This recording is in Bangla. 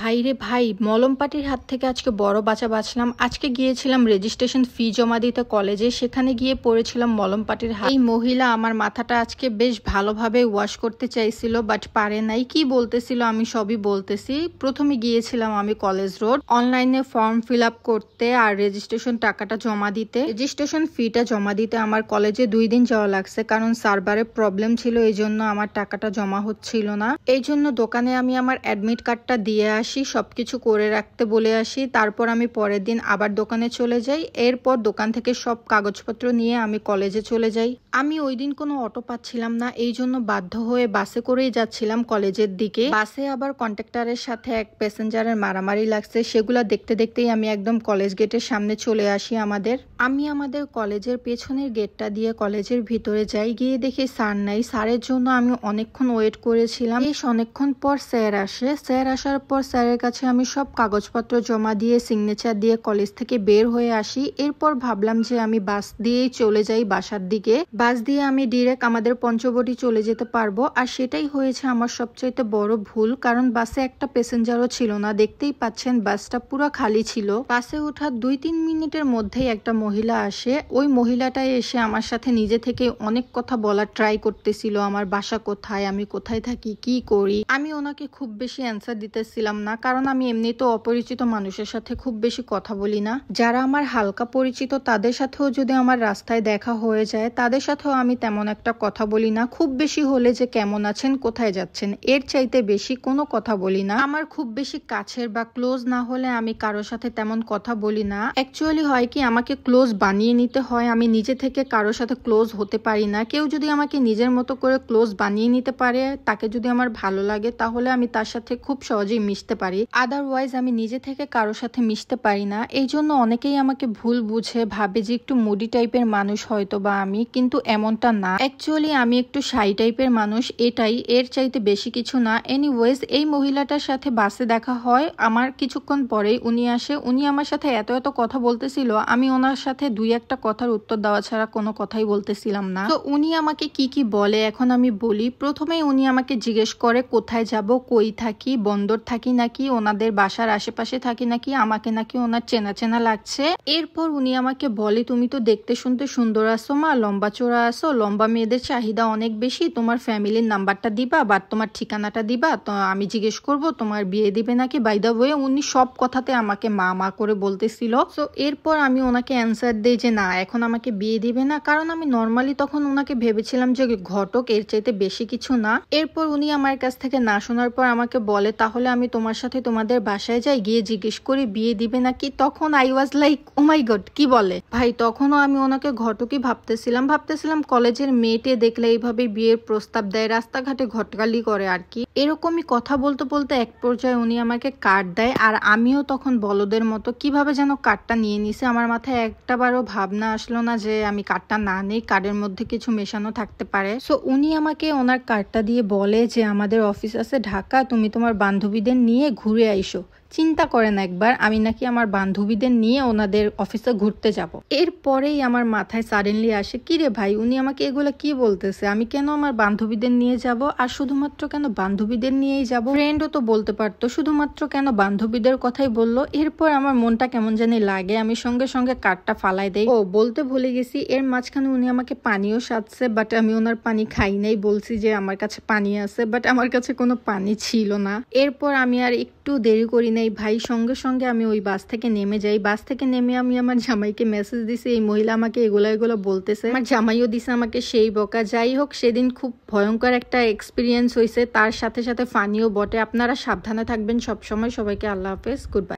ভাই রে ভাই, মলম পাটির হাত থেকে আজকে বড় বাঁচা বাঁচলাম। আজকে গিয়েছিলাম রেজিস্ট্রেশন ফি জমা দিতে কলেজে, সেখানে গিয়ে পড়েছিলাম মলম পাটির হাত। এই মহিলা আমার মাথাটা আজকে বেশ ভালোভাবে ওয়াশ করতে চাইছিল, বাট পারে নাই। কি বলতেছিল আমি সবই বলতেছি। প্রথমে গিয়েছিলাম আমি কলেজ রোড, অনলাইনে ফর্ম ফিল আপ করতে আর রেজিস্ট্রেশন টাকাটা জমা দিতে। রেজিস্ট্রেশন ফিটা জমা দিতে আমার কলেজে 2 দিন যাওয়া লাগছে, কারণ সার্ভারের প্রবলেম ছিল, এই জন্য আমার টাকাটা জমা হচ্ছিল না। এই জন্য দোকানে আমি আমার অ্যাডমিট কার্ডটা দিয়ে আসি, সবকিছু করে রাখতে বলে আসি। তারপর আমি পরের দিন আবার দোকানে চলে যাই। এরপর দোকান থেকে সব কাগজপত্র নিয়ে আমি কলেজে চলে যাই। আমি ওই দিন কোনো অটো পাচ্ছিলাম না, এই জন্য বাধ্য হয়ে বাসে করেই যাচ্ছিলাম কলেজের দিকে। বাসে আবার কন্ট্রাক্টরের সাথে এক প্যাসেঞ্জারের মারামারি লাগছে, সেগুলা দেখতে দেখতেই আমি একদম কলেজ গেটের সামনে চলে আসি। আমি আমাদের কলেজের পেছনের গেটটা দিয়ে কলেজের ভিতরে যাই। গিয়ে দেখি স্যার নাই। স্যারের জন্য আমি অনেকক্ষণ ওয়েট করেছিলাম। বেশ অনেকক্ষণ পর স্যার আসে। স্যার আসার পর স্যারের কাছে আমি সব কাগজপত্র জমা দিয়ে সিগনেচার দিয়ে কলেজ থেকে বের হয়ে আসি। এরপর ভাবলাম যে আমি বাস দিয়েই চলে যাই বাসার দিকে। বাস দিয়ে আমি ডিরেক্ট আমাদের পঞ্চবটি চলে যেতে পারবো, আর সেটাই হয়েছে আমার সবচাইতে বড় ভুল, কারণ বাসে একটা প্যাসেঞ্জারও ছিল না। দেখতেই পাচ্ছেন বাসটা পুরো খালি ছিল। বাসে ওঠার 2-3 মিনিটের মধ্যেই একটা মহিলা আসে। ওই মহিলাটাই এসে আমার সাথে নিজে থেকে অনেক কথা বলার ট্রাই করতেছিল। আমার বাসা কোথায়, আমি কোথায় থাকি, কি করি। আমি ওনাকে খুব বেশি অ্যান্সার দিতেছিলাম না, কারণ আমি এমনি তো অপরিচিত মানুষের সাথে খুব বেশি কথা বলি না। যারা আমার হালকা পরিচিত তাদের সাথেও যদি আমার রাস্তায় দেখা হয়ে যায়, তাদের সাথেও আমি তেমন একটা কথা বলি না। খুব বেশি হলে যে কেমন আছেন, কোথায় যাচ্ছেন, এর চাইতে বেশি কোনো কথা বলি না। আমার খুব বেশি কাছের বা ক্লোজ না হলে আমি কারোর সাথে তেমন কথা বলি না। অ্যাকচুয়ালি হয় কি, আমাকে ক্লোজ বানিয়ে নিতে হয়, আমি নিজে থেকে কারোর সাথে ক্লোজ হতে পারি না। কেউ যদি আমাকে নিজের মতো করে ক্লোজ বানিয়ে নিতে পারে, তাকে যদি আমার ভালো লাগে, তাহলে আমি তার সাথে খুব সহজেই মিশতে পারি। আদারওয়াইজ আমি নিজে থেকে কারোর সাথে মিশতে পারি না। এই জন্য অনেকেই আমাকে ভুল বুঝে, ভাবে যে একটু মুডি টাইপের মানুষ হয়তো বা আমি, কিন্তু এমনটা না। অ্যাকচুয়ালি আমি একটু শাই টাইপের মানুষ, এটাই, এর চাইতে বেশি কিছু না। এনিওয়েজ, এই মহিলাটার সাথে বাসে দেখা হয়। আমার কিছুক্ষণ পরেই উনি আসে। উনি আমার সাথে এত এত কথা বলতেছিল, আমি ওনার সাথে 2-1টা কথার উত্তর দেওয়া ছাড়া কোনো কথাই বলতেছিলাম না। তো উনি আমাকে কি কি বলে এখন আমি বলি। প্রথমেই উনি আমাকে জিজ্ঞেস করে কোথায় যাব, কই থাকি, বন্দর থাকি নাকি, ওনাদের বাসার আশেপাশে থাকি নাকি, আমাকে নাকি ওনার চেনা চেনা লাগছে। এরপর উনি আমাকে বলে, তুমি তো দেখতে শুনতে সুন্দর আছো মা, লম্বা চোরা আছো, লম্বা মেয়েদের চাহিদা অনেক বেশি, তোমার ফ্যামিলির নাম্বারটা দিবা বা তোমার ঠিকানাটা দিবা, তো আমি জিজ্ঞেস করব তোমার বিয়ে দিবে নাকি। বাই দ্য ওয়ে, উনি সব কথাতে আমাকে মা মা করে বলতেছিল। তো এরপর আমি ওনাকে অ্যান্সার দিই যে না, এখন আমাকে বিয়ে দিবে না, কারণ আমি নর্মালি তখন ওনাকে ভেবেছিলাম যে ঘটক, এর চাইতে বেশি কিছু না। এরপর উনি আমার কাছ থেকে না শোনার পর আমাকে বলে, তাহলে আমি তোমার সাথে তোমাদের বাসায় যাই, গিয়ে জিজ্ঞেস করি বিয়ে দিবে নাকি। তখন I was like, oh my God, কি বলে ভাই। তখনও আমি ওনাকে ঘটকই ভাবতেছিলাম কলেজের মেয়েটে দেখলে এইভাবে বিয়ের প্রস্তাব দেয়, রাস্তাঘাটে ঘটকালি করে আর কি। এরকমই কথা বলতে বলতে এক পর্যায়ে উনি আমাকে কার্ড দেয়, আর আমিও তখন বলদের মতো কিভাবে যেন কার্ডটা নিয়ে নিছে। আমার মাথায় একটাবারও ভাবনা আসলো না যে আমি কার্ডটা না নেই, কার্ডের মধ্যে কিছু মেশানো থাকতে পারে। সো উনি আমাকে ওনার কার্ডটা দিয়ে বলে যে আমাদের অফিস আছে ঢাকা, তুমি তোমার বান্ধবীদের নিয়ে ঘুরে আইসো। চিন্তা করেন একবার, আমি নাকি আমার বান্ধবীদের নিয়ে ওনাদের অফিসে ঘুরতে যাব। এরপরেই আমার মাথায় সাডেনলি আসে, কি রে ভাই, উনি আমাকে এগুলো কি বলতেছে, আমি কেন আমার বান্ধবীদের নিয়ে যাব, আর শুধুমাত্র কেন বান্ধবীদের নিয়েই যাব, ফ্রেন্ডও তো বলতে পারতো, শুধুমাত্র কেন বান্ধবীদের কথাই বললো। এরপর আমার মনটা কেমন জানি লাগে, আমি সঙ্গে সঙ্গে কার্ডটা ফালাই দেই। ও বলতে ভুলে গেছি, এর মাঝখানে উনি আমাকে পানিও সাজছে, বাট আমি ওনার পানি খাই নাই। বলছি যে আমার কাছে পানি আছে, বাট আমার কাছে কোনো পানি ছিল না। এরপর আমি আর একটু দেরি করি নাই ভাই, সঙ্গে সঙ্গে আমি ওই বাস থেকে নেমে যাই। বাস থেকে নেমে আমি আমার জামাইকে মেসেজ দিছি, এই মহিলা আমাকে এগুলো বলতেছে। আমার জামাইও দিছে আমাকে সেই বকা। যাই হোক, সেদিন খুব ভয়ঙ্কর একটা এক্সপিরিয়েন্স হয়েছে, তার সাথে সাথে ফানিও বটে। আপনারা সাবধানে থাকবেন সবসময়। সবাইকে আল্লাহ হাফেজ, গুড বাই।